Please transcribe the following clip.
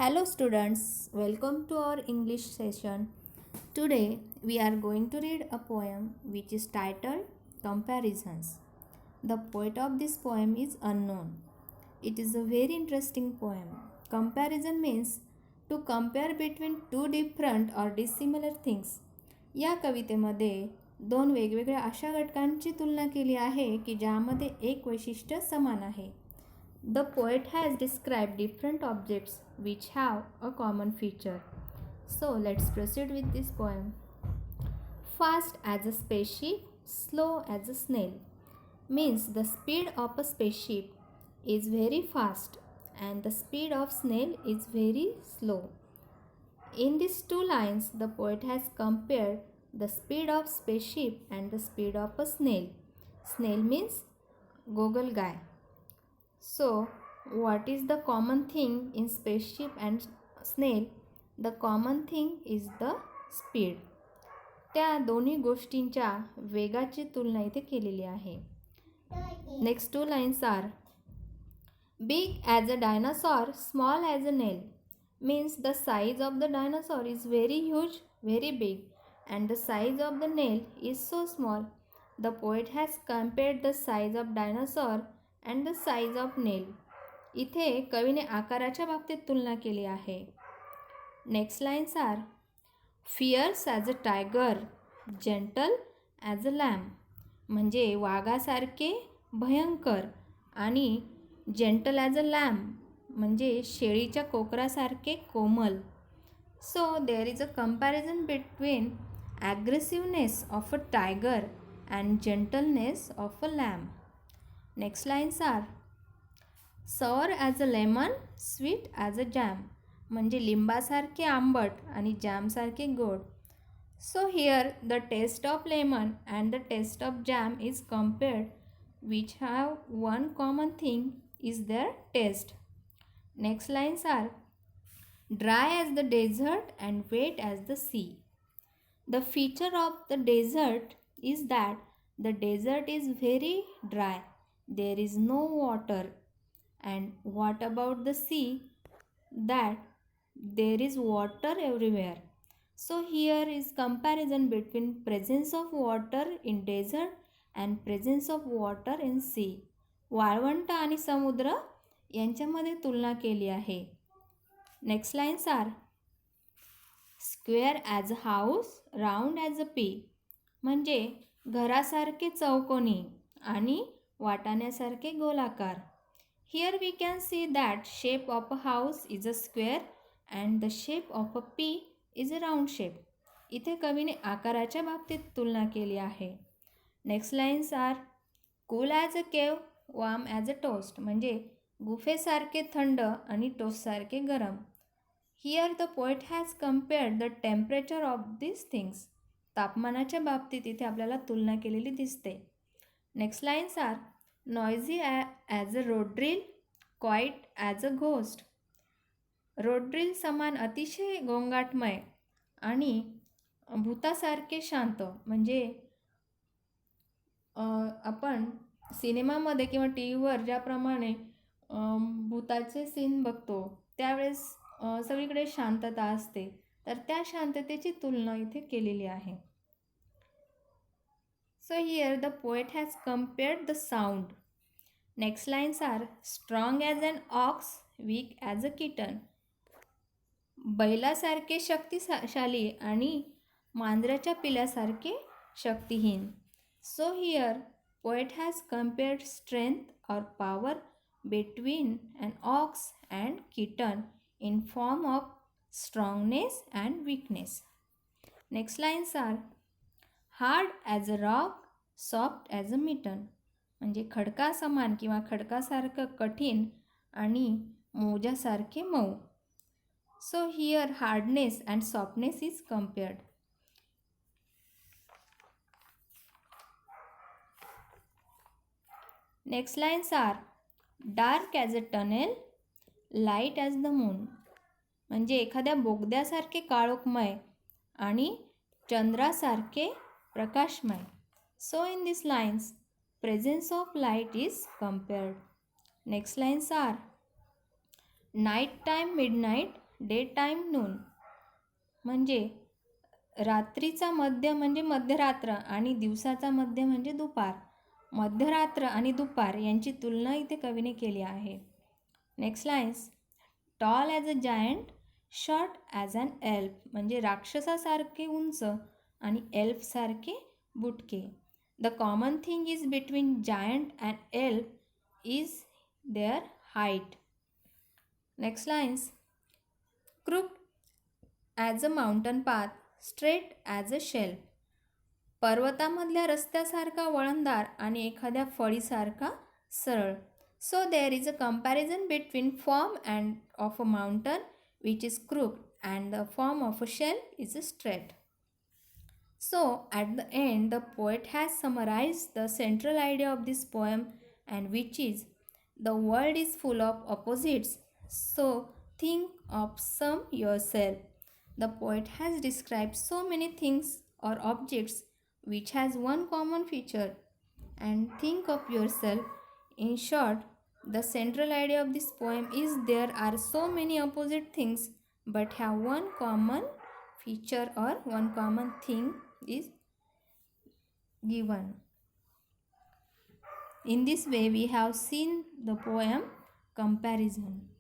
Hello students, welcome to our English session. Today we are going to read a poem which is titled Comparisons. The poet of this poem is unknown. It is a very interesting poem. Comparison means to compare between two different or dissimilar things. या कवितेमध्ये दोन वेगवेगळ्या अशा घटकांची तुलना केली आहे की ज्यामध्ये एक वैशिष्ट्य समान आहे. The poet has described different objects which have a common feature. So let's proceed with this poem. Fast as a spaceship, slow as a snail means the speed of a spaceship is very fast and the speed of snail is very slow. In these two lines, the poet has compared the speed of spaceship and the speed of a snail. Snail means goggle guy. So, what is the common thing in spaceship and snail? The common thing is the speed. त्या दोन्ही गोष्टींच्या वेगाची तुलना इथे केलेली आहे. Next two lines are big as a dinosaur, small as a nail means the size of the dinosaur is very huge, very big, and the size of the nail is so small. The poet has compared the size of dinosaur and the size of nail. इथे कवीने आकाराच्या बाबतीत तुलना केली आहे. Next lines are fierce as a tiger, gentle as a lamb म्हणजे वाघासारखे भयंकर आणि जेंटल ॲज अ लॅम म्हणजे शेळीच्या कोकरासारखे कोमल. So there is a comparison between aggressiveness of a tiger and gentleness of a lamb. Next lines are sour as a lemon, sweet as a jam म्हणजे लिंबासारखे आंबट आणि जॅमसारखे गोड. So here the taste of lemon and the taste of jam is compared which have one common thing is their taste. Next lines are dry as the desert and wet as the sea. The feature of the desert is that the desert is very dry. There is no water. And what about the sea? That there is water everywhere. So here is comparison between presence of water in desert and presence of water in sea. वाळवंट आणि समुद्र यांच्यामध्ये तुलना केली आहे. Next lines are square as a house, round as a pea म्हणजे घरासारखे चौकोनी आणि वाटाण्यासारखे गोलाकार. Here we can see that shape of a house is a square and the shape of a pea is a round shape. इथे कवीने आकाराच्या बाबतीत तुलना केली आहे. Next lines are cool as a cave, warm as a toast म्हणजे गुफेसारखे थंड आणि टोस्टसारखे गरम. Here the poet has compared the temperature of this things. तापमानाच्या बाबतीत इथे आपल्याला तुलना केलेली दिसते. Next lines are noisy as a road drill, quiet as a ghost. Road drill समान अतिशय गोंगाटमय आणि भूतासारखे शांत म्हणजे आपण सिनेमामध्ये किंवा टी व्हीवर ज्याप्रमाणे भूताचे सीन बघतो त्यावेळेस सगळीकडे शांतता असते, तर त्या शांततेची तुलना इथे केलेली आहे. So here the poet has compared the sound. Next lines are strong as an ox, weak as a kitten. बैलासारखे शक्तिशाली आणि मांजराच्या पिलासारखे शक्तिहीन. So here poet has compared strength or power between an ox and kitten in form of strongness and weakness. Next lines are hard as a rock, soft as a mitten म्हणजे खडका समान किंवा खडकासारखं कठीण आणि मोजासारखे मऊ. So here hardness and softness is compared. Next lines are dark as a tunnel, light as the moon म्हणजे एखाद्या बोगद्यासारखे काळोखमय आणि चंद्रासारखे प्रकाशमय. So in these lines, presence of light is compared. Next lines are night time, midnight, day time noon. म्हणजे रात्रीचा मध्य म्हणजे मध्यरात्र आणि दिवसाचा मध्य म्हणजे दुपार. मध्यरात्र आणि दुपार यांची तुलना इथे कवीने केली आहे. Next lines. Tall as a giant, short as an elf. म्हणजे राक्षसासारखे उंच आणि एल्फसारखे बुटके. The common thing is between giant and elf is their height. Next lines. Crook as a mountain path, straight as a shelf. पर्वतामधल्या रस्त्यासारखा वळणदार आणि एखाद्या फळीसारखा सरळ. So there is a comparison between form and of a mountain which is crook and the form of a shelf is a straight. So, at the end, the poet has summarized the central idea of this poem, and which is the world is full of opposites, so think of some yourself. The poet has described so many things or objects which has one common feature, and think of yourself. In short, the central idea of this poem is there are so many opposite things but have one common feature or one common thing is given. In this way we have seen the poem comparison.